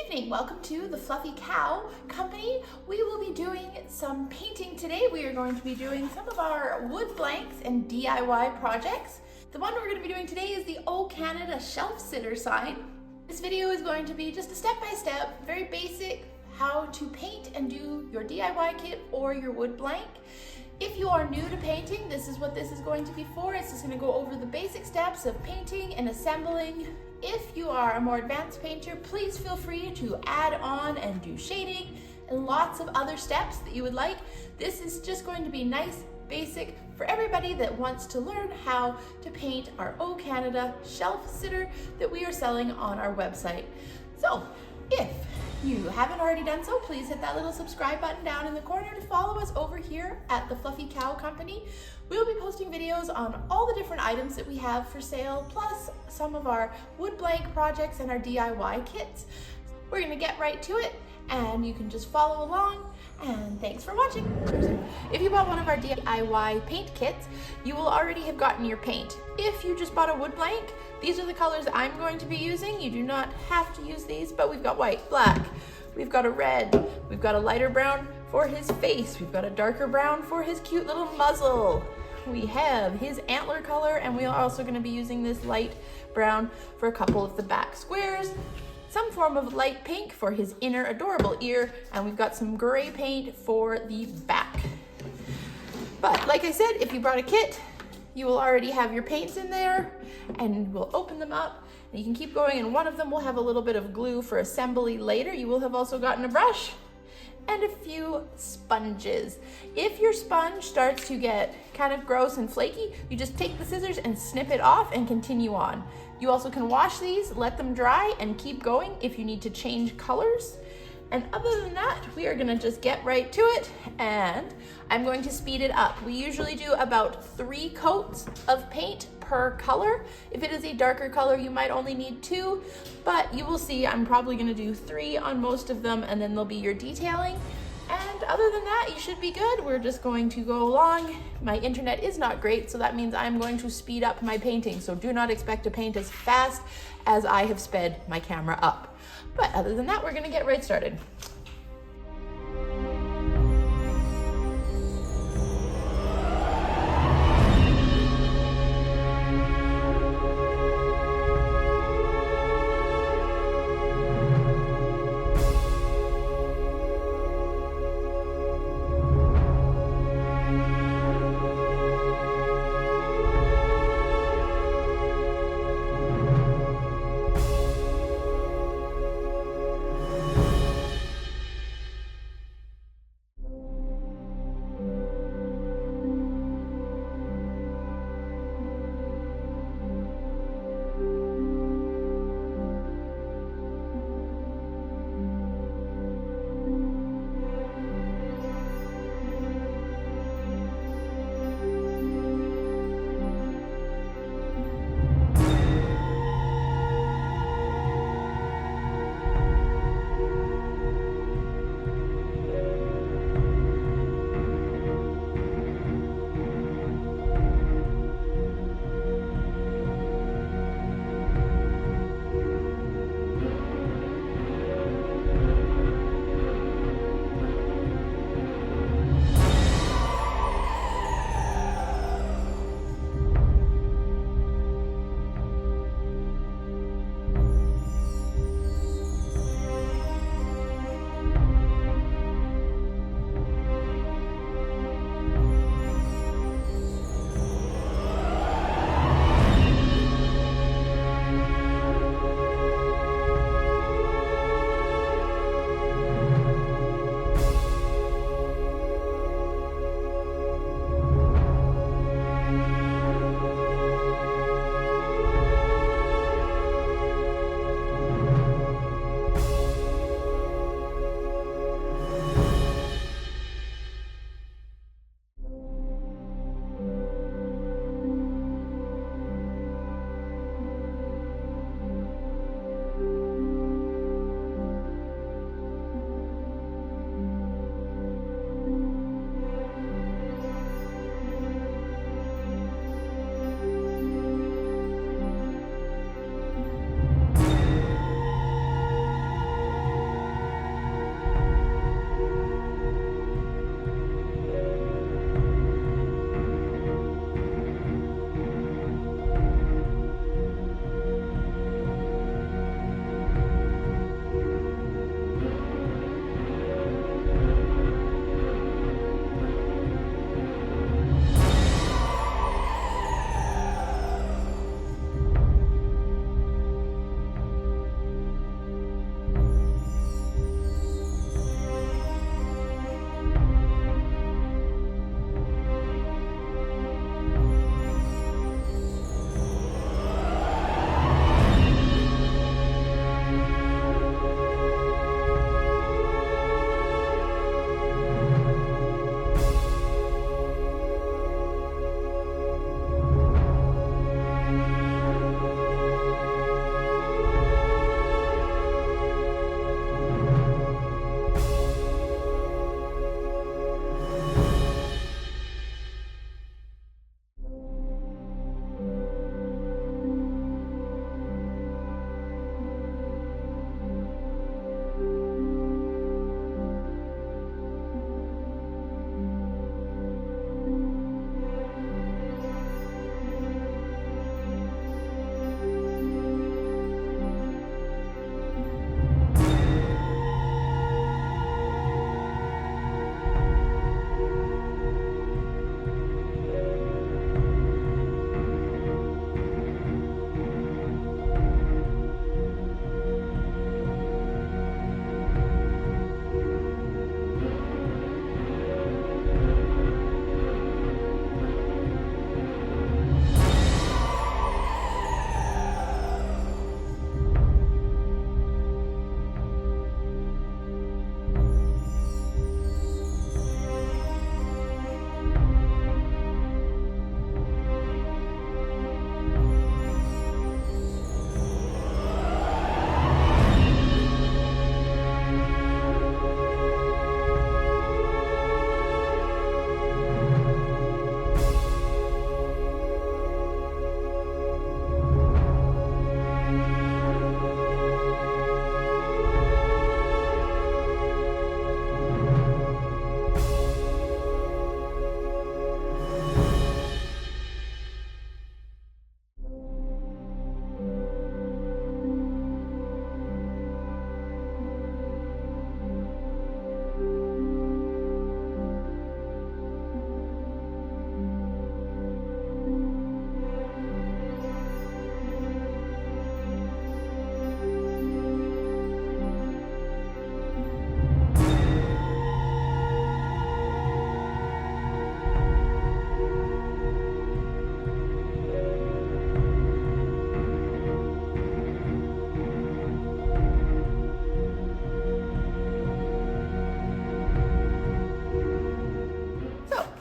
evening. Welcome to the Fluffy Cow Company. We will be doing some painting today. We are going to be doing some of our wood blanks and DIY projects. The one we're going to be doing today is the O Canada shelf sitter sign. This video is going to be just a step-by-step, very basic, how to paint and do your DIY kit or your wood blank. If you are new to painting, this is what this is going to be for. It's just going to go over the basic steps of painting and assembling. If you are a more advanced painter, please feel free to add on and do shading and lots of other steps that you would like. This is just going to be nice, basic for everybody that wants to learn how to paint our O Canada shelf sitter that we are selling on our website. So if you haven't already done so, please hit that little subscribe button down in the corner to follow us over here at the Fluffy Cow Company. We'll be posting videos on all the different items that we have for sale, plus some of our wood blank projects and our DIY kits. We're gonna get right to it, and you can just follow along, and thanks for watching. If you bought one of our DIY paint kits, you will already have gotten your paint. If you just bought a wood blank, these are the colors I'm going to be using. You do not have to use these, but we've got white, black, we've got a red, we've got a lighter brown for his face, we've got a darker brown for his cute little muzzle. We have his antler color, and we are also going to be using this light brown for a couple of the back squares, some form of light pink for his inner adorable ear, and we've got some gray paint for the back. But like I said, if you brought a kit, you will already have your paints in there, and we'll open them up and you can keep going, and one of them will have a little bit of glue for assembly later. You will have also gotten a brush and a few sponges. If your sponge starts to get kind of gross and flaky, you just take the scissors and snip it off and continue on. You also can wash these, let them dry, and keep going if you need to change colors. And other than that, we are gonna just get right to it, and I'm going to speed it up. We usually do about 3 coats of paint per color. If it is a darker color, you might only need 2, but you will see I'm probably gonna do 3 on most of them, and then there'll be your detailing. And other than that, you should be good. We're just going to go along. My internet is not great, so that means I'm going to speed up my painting. So do not expect to paint as fast as I have sped my camera up. But other than that, we're gonna get right started.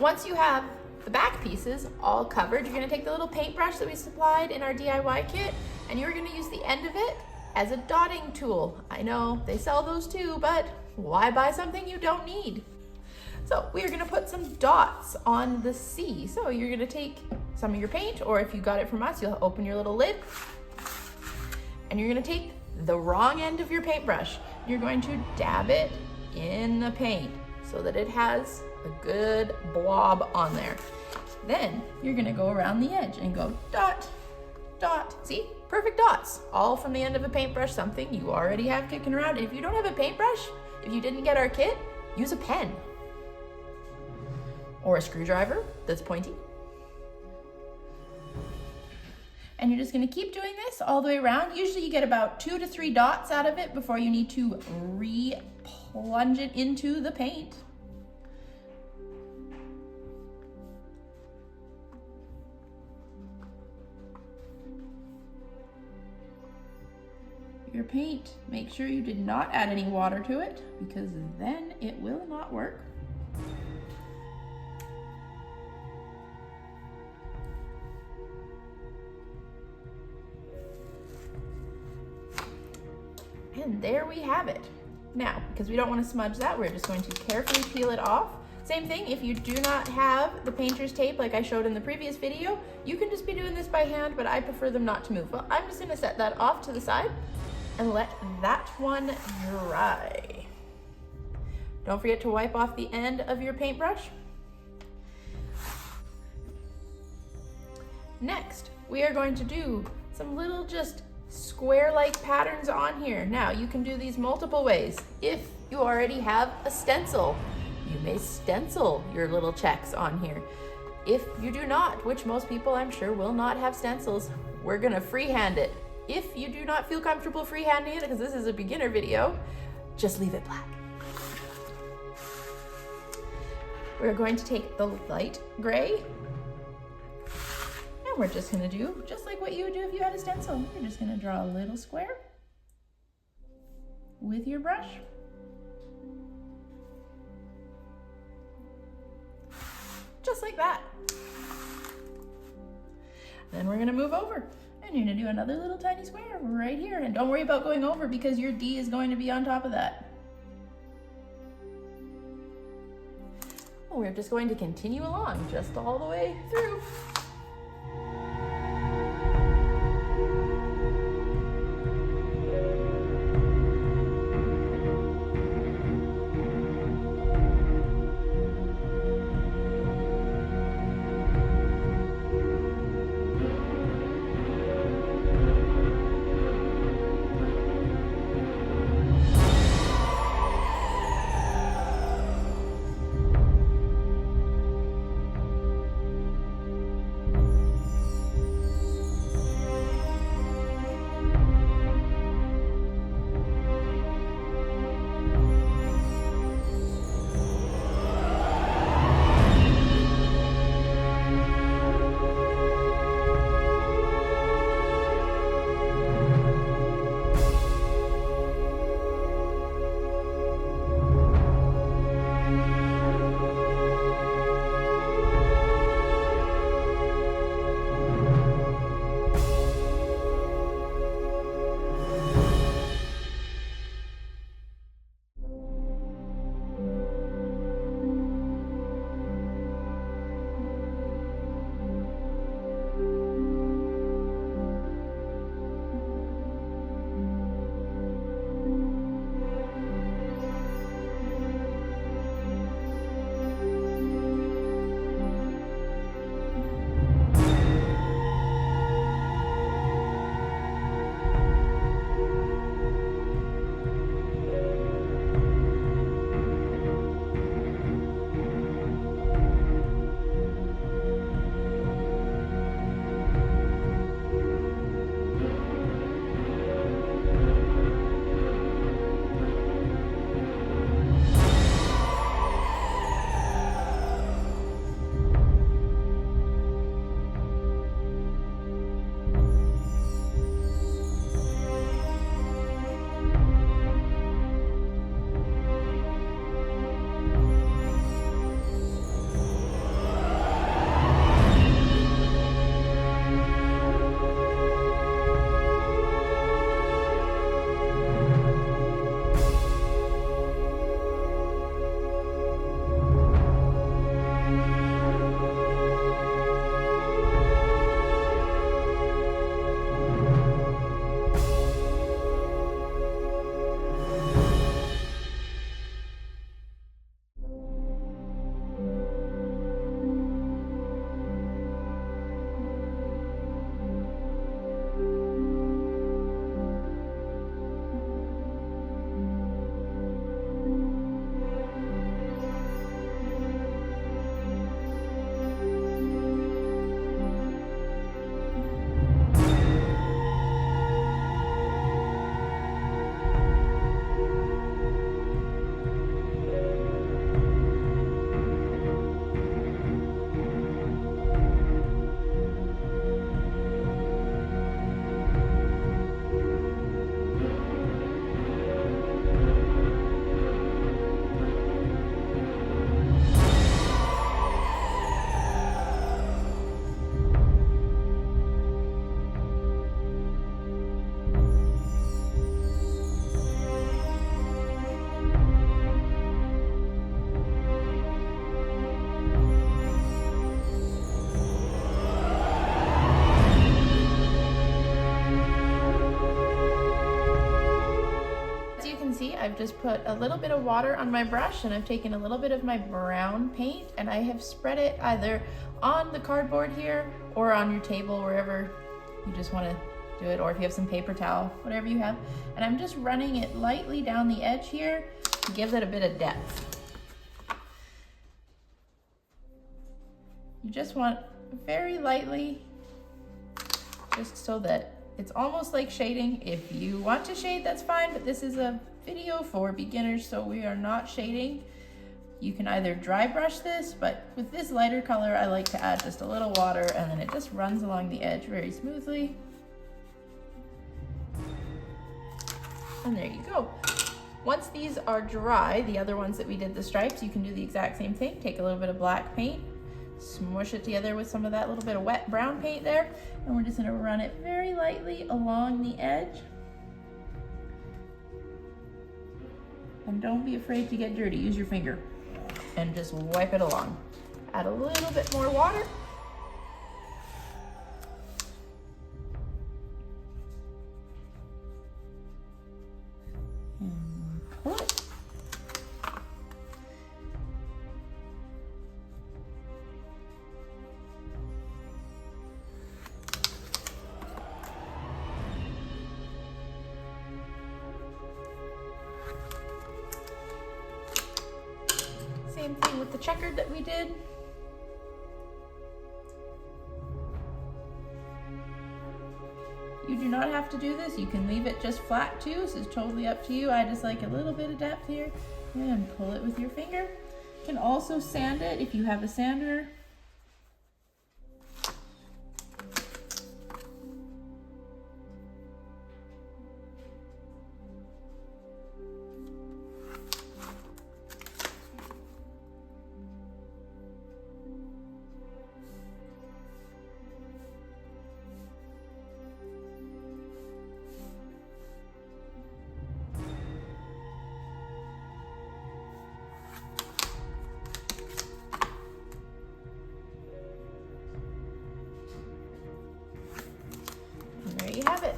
Once you have the back pieces all covered, you're gonna take the little paintbrush that we supplied in our DIY kit, and you're gonna use the end of it as a dotting tool. I know they sell those too, but why buy something you don't need? So we are gonna put some dots on the C. So you're gonna take some of your paint, or if you got it from us, you'll open your little lid, and you're gonna take the wrong end of your paintbrush. You're going to dab it in the paint so that it has a good blob on there. Then you're gonna go around the edge and go dot, dot. See, perfect dots, all from the end of a paintbrush, something you already have kicking around. And if you don't have a paintbrush, if you didn't get our kit, use a pen or a screwdriver that's pointy. And you're just gonna keep doing this all the way around. Usually you get about 2 to 3 dots out of it before you need to re-plunge it into the paint. Your paint, make sure you did not add any water to it, because then it will not work. And there we have it. Now, because we don't want to smudge that, we're just going to carefully peel it off. Same thing, if you do not have the painter's tape like I showed in the previous video, you can just be doing this by hand, but I prefer them not to move. Well, I'm just gonna set that off to the side and let that one dry. Don't forget to wipe off the end of your paintbrush. Next, we are going to do some little just square-like patterns on here. Now, you can do these multiple ways. If you already have a stencil, you may stencil your little checks on here. If you do not, which most people I'm sure will not have stencils, we're gonna freehand it. If you do not feel comfortable freehanding it, because this is a beginner video, just leave it black. We're going to take the light gray, and we're just gonna do just like what you would do if you had a stencil. You're just gonna draw a little square with your brush. Just like that. Then we're gonna move over, and you're gonna do another little tiny square right here. And don't worry about going over, because your D is going to be on top of that. We're just going to continue along just all the way through. me, I've just put a little bit of water on my brush, and I've taken a little bit of my brown paint and I have spread it either on the cardboard here or on your table, wherever you just want to do it, or if you have some paper towel, whatever you have. And I'm just running it lightly down the edge here to give it a bit of depth. You just want very lightly, just so that it's almost like shading. If you want to shade, that's fine, but this is a video for beginners, so we are not shading. You can either dry brush this, but with this lighter color, I like to add just a little water, and then it just runs along the edge very smoothly. And there you go. Once these are dry, the other ones that we did the stripes, you can do the exact same thing. Take a little bit of black paint, smush it together with some of that little bit of wet brown paint there, and we're just gonna run it very lightly along the edge. And don't be afraid to get dirty. Use your finger and just wipe it along. Add a little bit more water. And pull it. Same thing with the checkered that we did. You do not have to do this. You can leave it just flat too. This is totally up to you. I just like a little bit of depth here, and pull it with your finger. You can also sand it if you have a sander. There you have it.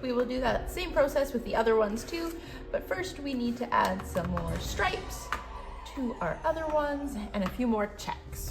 We will do that same process with the other ones too, but first we need to add some more stripes to our other ones and a few more checks.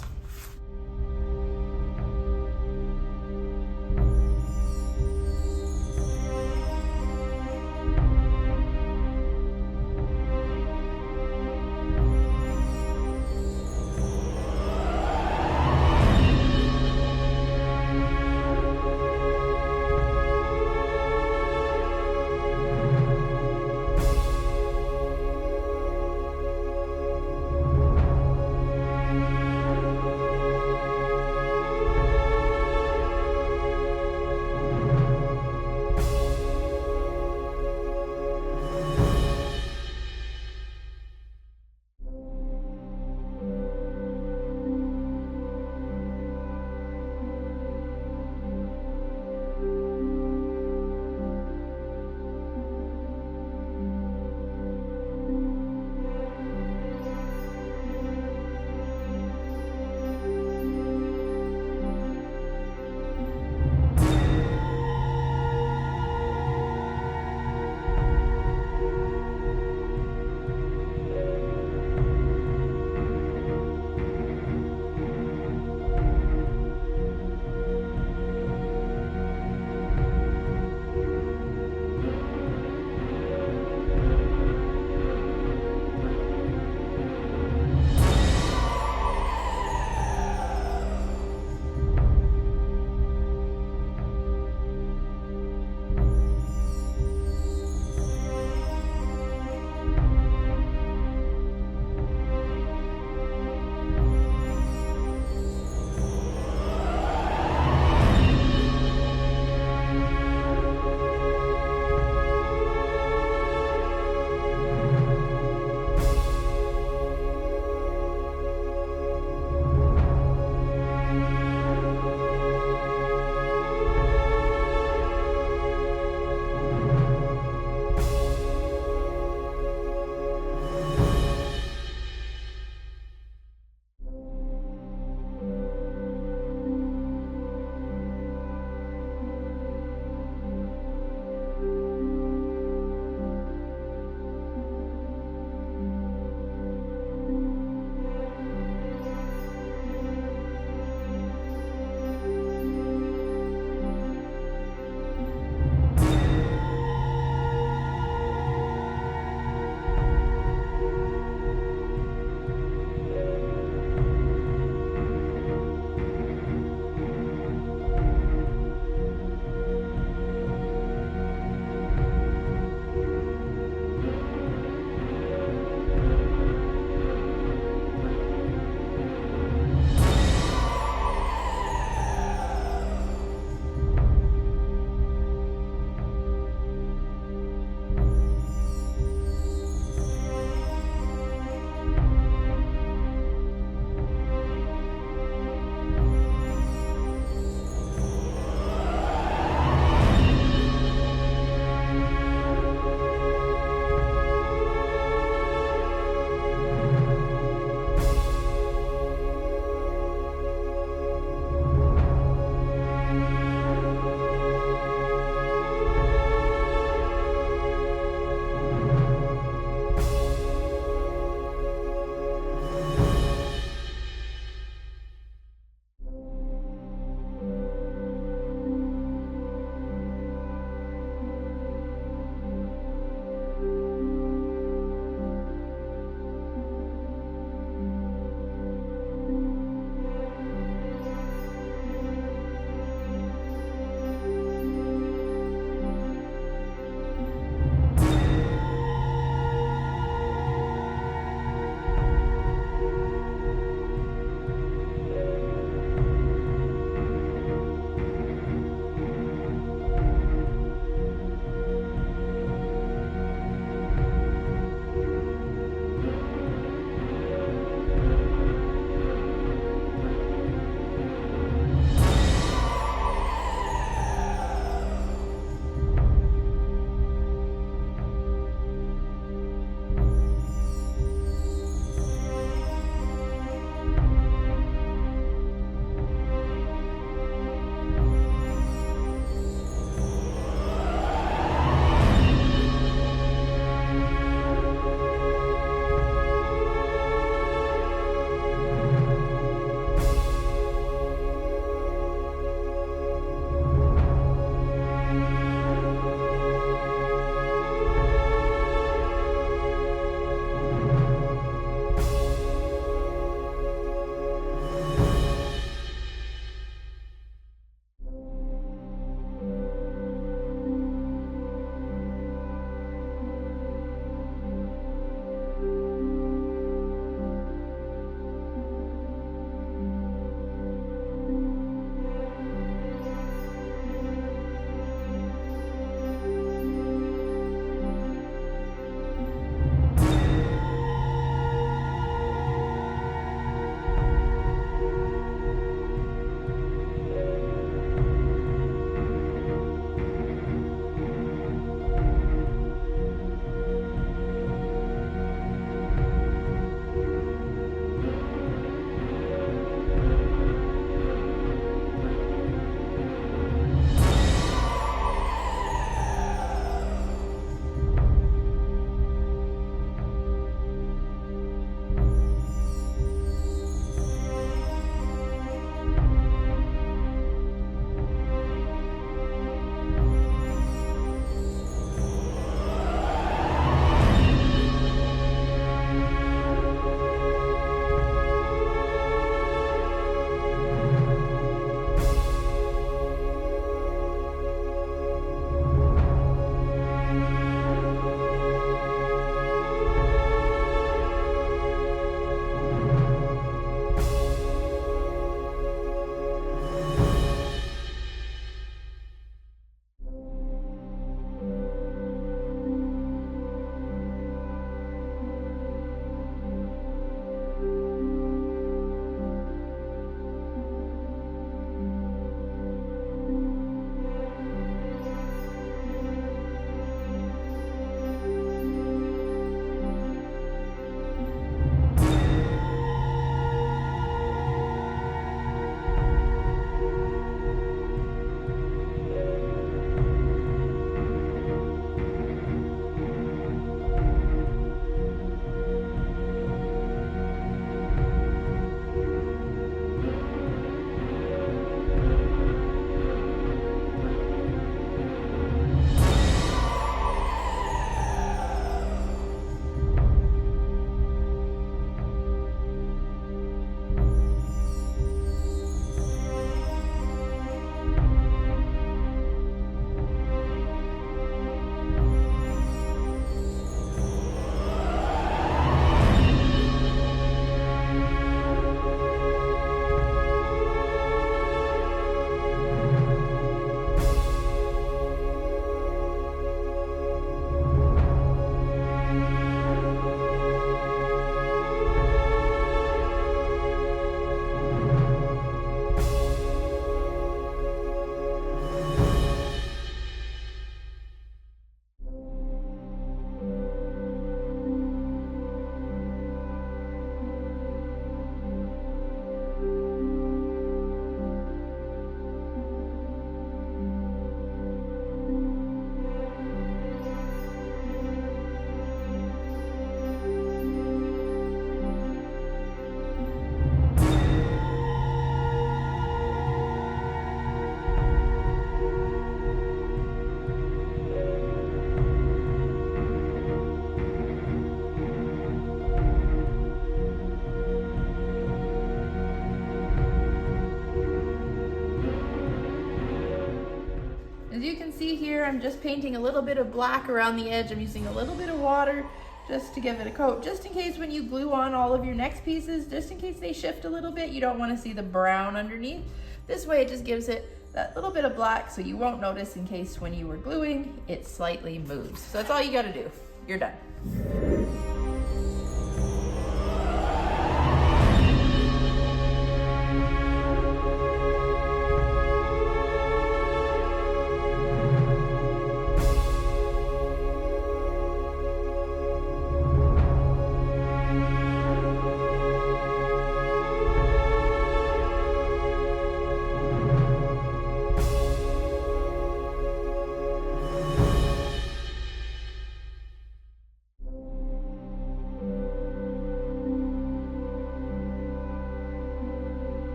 As you can see here, I'm just painting a little bit of black around the edge. I'm using a little bit of water just to give it a coat, just in case when you glue on all of your next pieces, just in case they shift a little bit, you don't want to see the brown underneath. This way it just gives it that little bit of black so you won't notice in case when you were gluing, it slightly moves. So that's all you gotta do. You're done.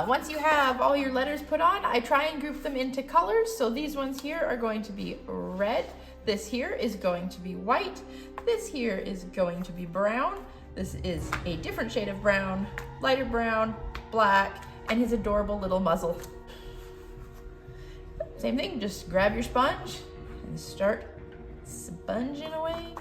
Once you have all your letters put on, I try and group them into colors. So these ones here are going to be red. This here is going to be white. This here is going to be brown. This is a different shade of brown, lighter brown, black, and his adorable little muzzle. Same thing, just grab your sponge and start sponging away.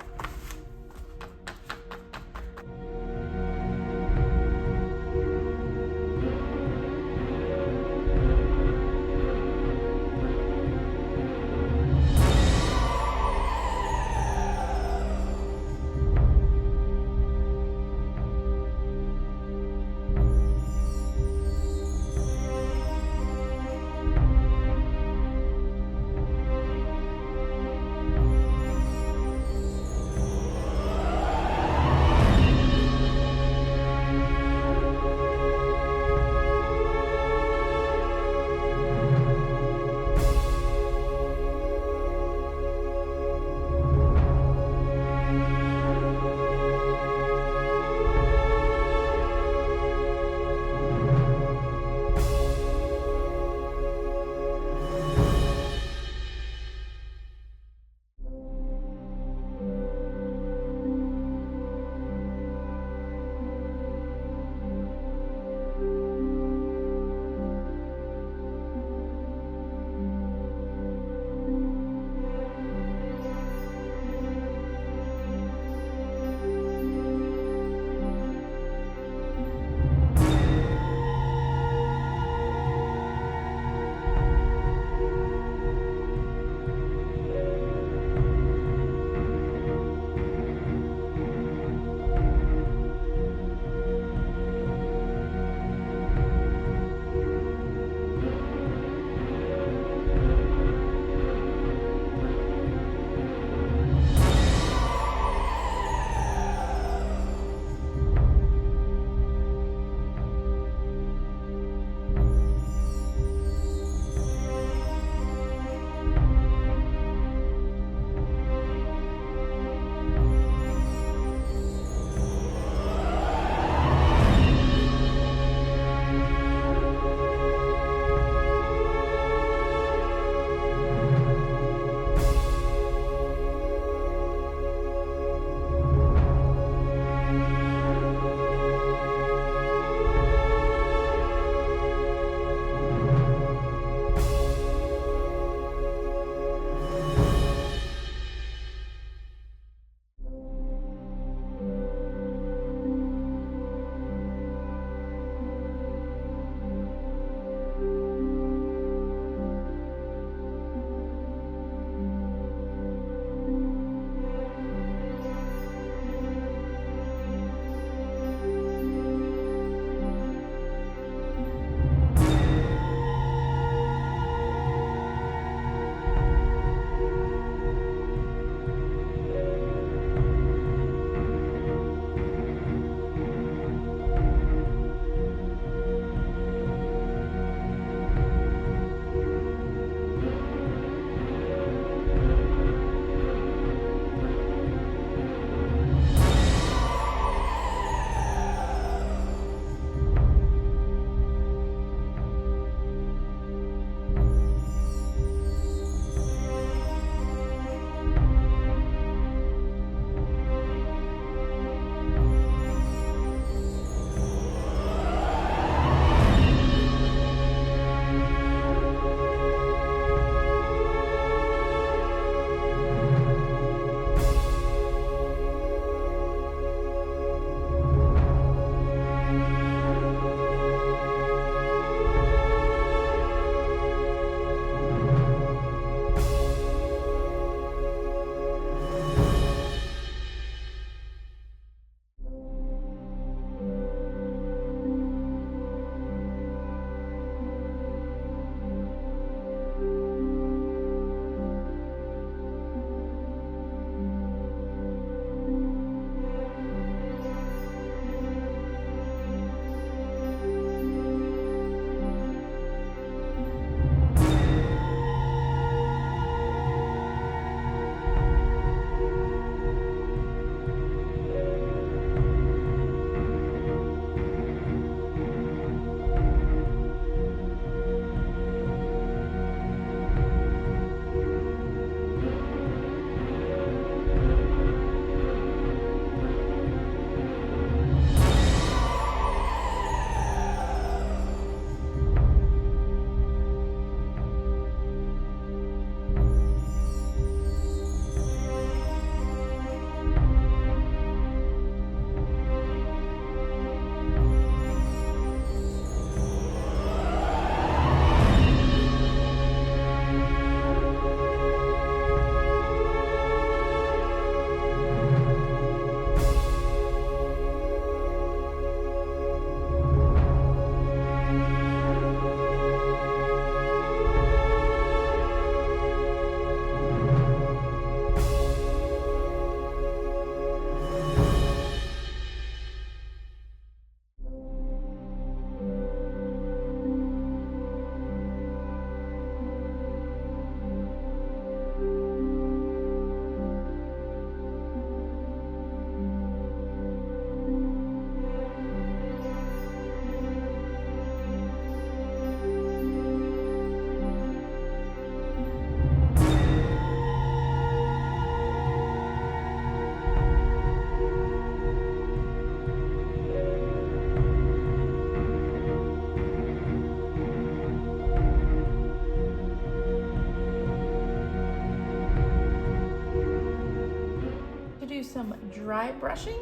some dry brushing.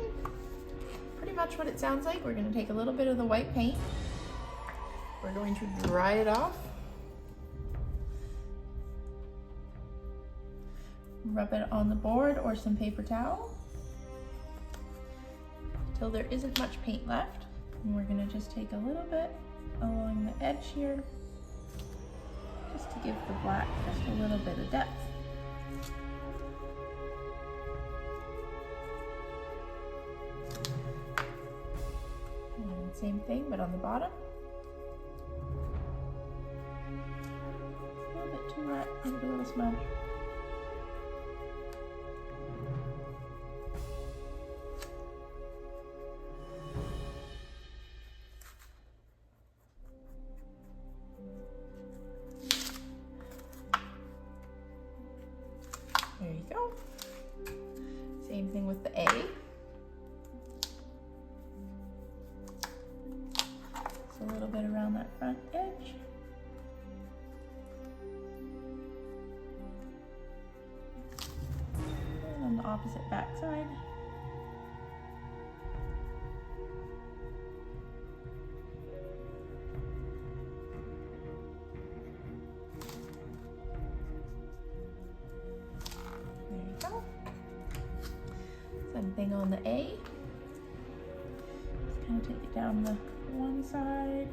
Pretty much what it sounds like. We're going to take a little bit of the white paint. We're going to dry it off. Rub it on the board or some paper towel till there isn't much paint left. And we're going to just take a little bit along the edge here, just to give the black just a little bit of depth. And same thing, but on the bottom. A little bit too wet, give it a little smudge. There you go. Same thing with the A. Just a little bit around that front edge. And on the opposite back side. Same thing on the A. Just kind of take it down the one side.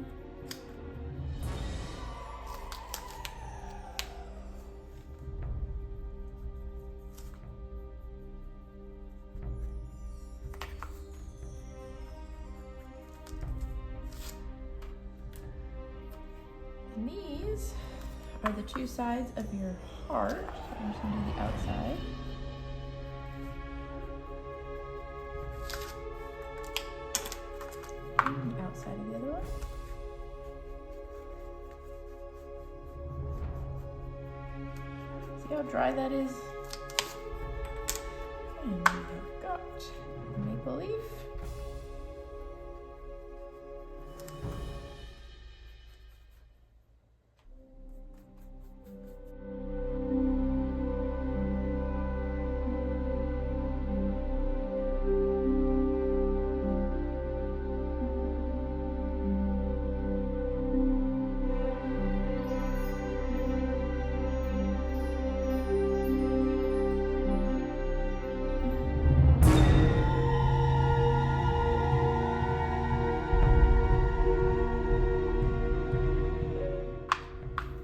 And these are the two sides of your heart. So I'm just going to do the outside. And the outside of the other one. See how dry that is? And we've got a maple leaf.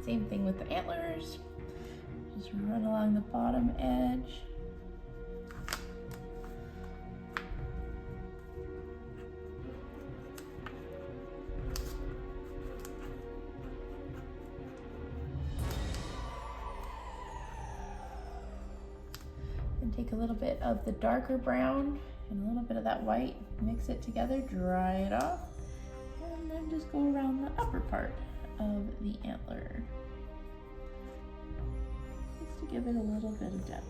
Same thing with the antlers. Just run along the bottom edge. And take a little bit of the darker brown and a little bit of that white, mix it together, dry it off, and then just go around the upper part of the antler, just to give it a little bit of depth.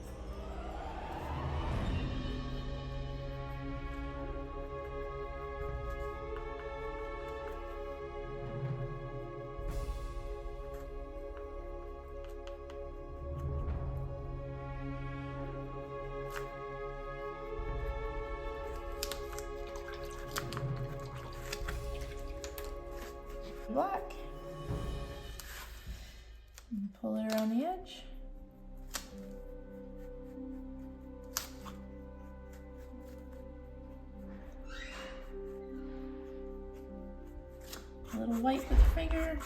Black. And pull it around the edge. A little white with the finger.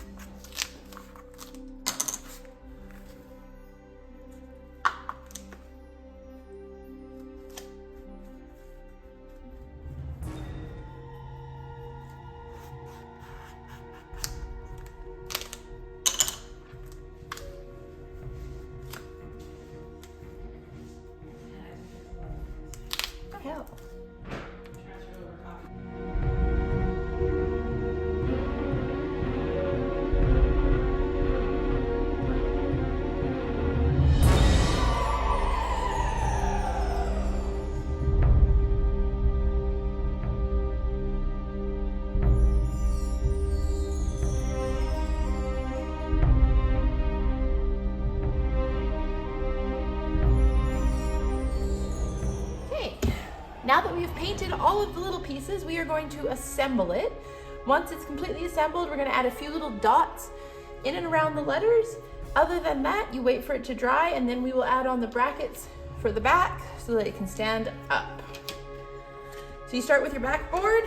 Hell. all of the little pieces, we are going to assemble it. Once it's completely assembled, we're gonna add a few little dots in and around the letters. Other than that, you wait for it to dry, and then we will add on the brackets for the back so that it can stand up. So you start with your backboard,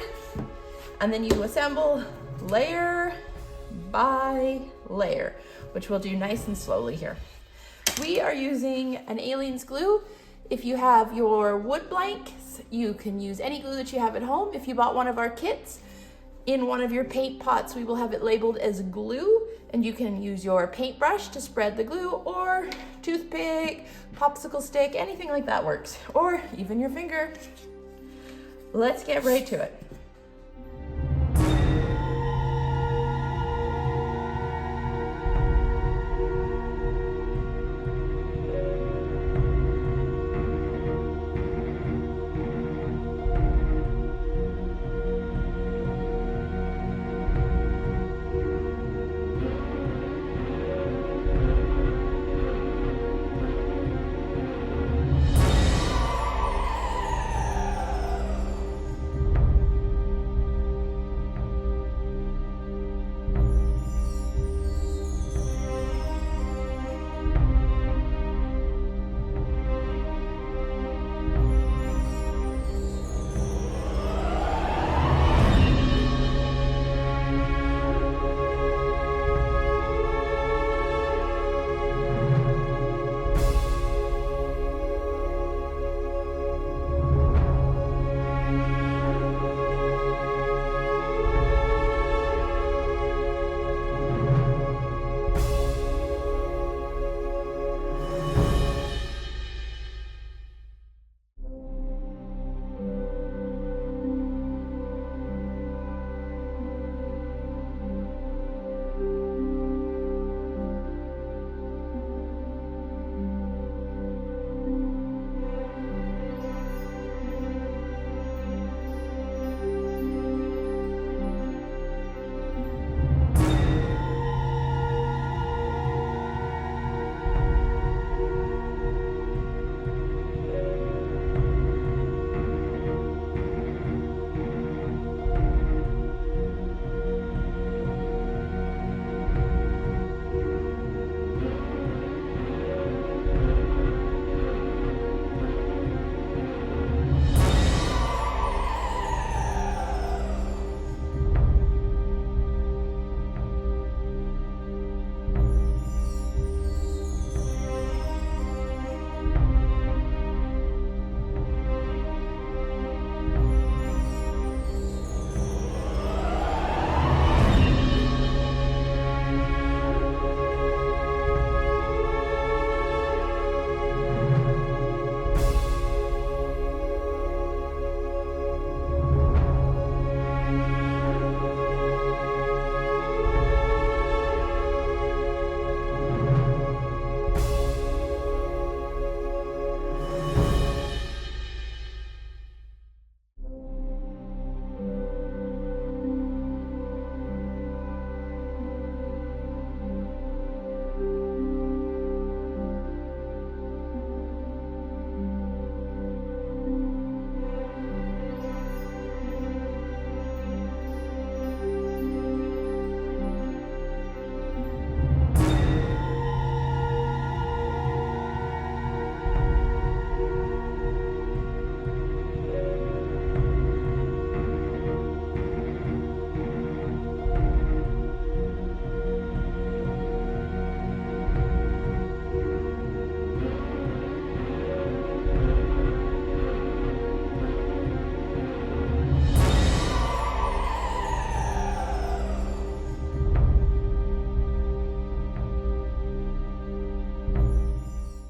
and then you assemble layer by layer, which we'll do nice and slowly here. We are using an Aleene's glue. If you have your wood blanks, you can use any glue that you have at home. If you bought one of our kits, in one of your paint pots, we will have it labeled as glue, and you can use your paintbrush to spread the glue, or toothpick, popsicle stick, anything like that works, or even your finger. Let's get right to it.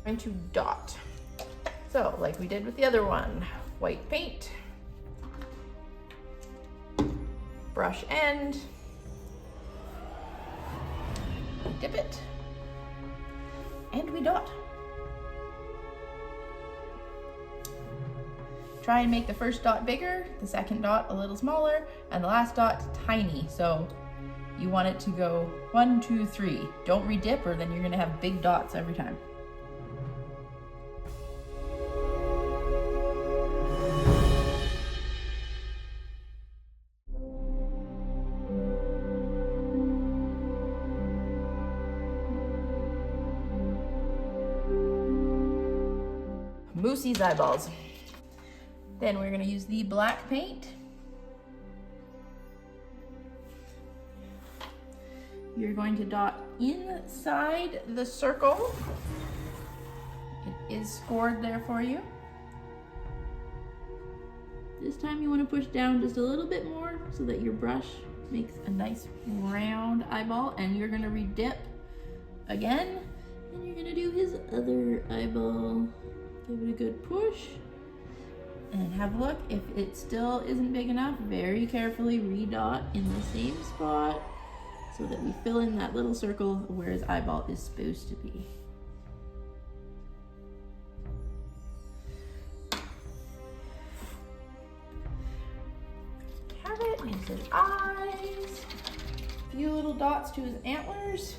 Going to dot. So like we did with the other one, white paint, brush end, dip it, and we dot. Try and make the first dot bigger, the second dot a little smaller, and the last dot tiny. So you want it to go 1, 2, 3. Don't re-dip, or then you're gonna have big dots every time. Moosey's eyeballs. Then we're gonna use the black paint. You're going to dot inside the circle. It is scored there for you. This time you want to push down just a little bit more so that your brush makes a nice round eyeball, and you're gonna redip again, and you're gonna do his other eyeball. Give it a good push and have a look. If it still isn't big enough, very carefully redot in the same spot so that we fill in that little circle where his eyeball is supposed to be. Have it, use his eyes, a few little dots to his antlers.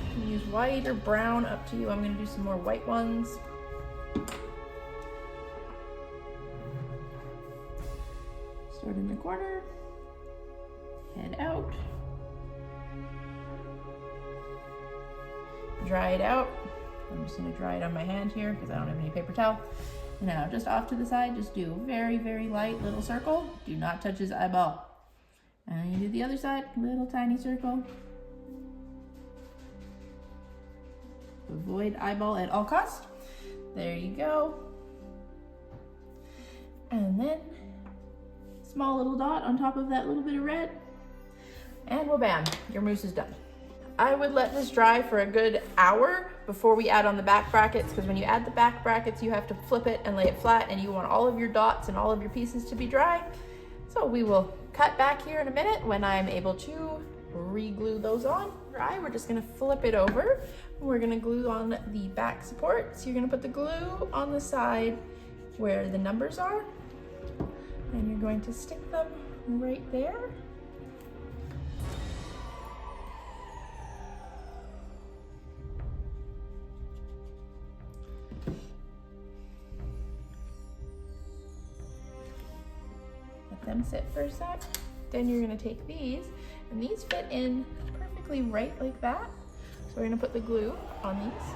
You can use white or brown, up to you. I'm gonna do some more white ones. Start in the corner, head out, dry it out. I'm just gonna dry it on my hand here because I don't have any paper towel. Now, just off to the side, just do a very, very light little circle. Do not touch his eyeball. And you do the other side, little tiny circle. Avoid eyeball at all costs. There you go. And then small little dot on top of that little bit of red. And well, bam, your mousse is done. I would let this dry for a good hour before we add on the back brackets, because when you add the back brackets, you have to flip it and lay it flat, and you want all of your dots and all of your pieces to be dry. So we will cut back here in a minute when I'm able to re-glue those on. Dry, we're just gonna flip it over. We're gonna glue on the back support. So you're gonna put the glue on the side where the numbers are, and you're going to stick them right there. Let them sit for a sec. Then you're gonna take these, and these fit in perfectly right like that. So we're gonna put the glue on these.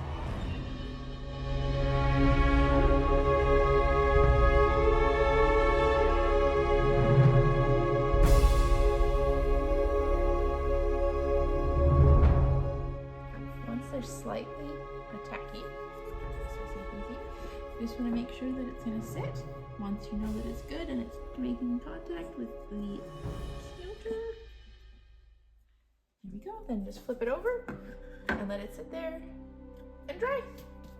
Once they're slightly tacky, so you can see, you just wanna make sure that it's gonna sit. Once you know that it's good and it's making contact with the counter, there we go. Then just flip it over and let it sit there and dry.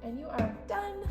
And you are done.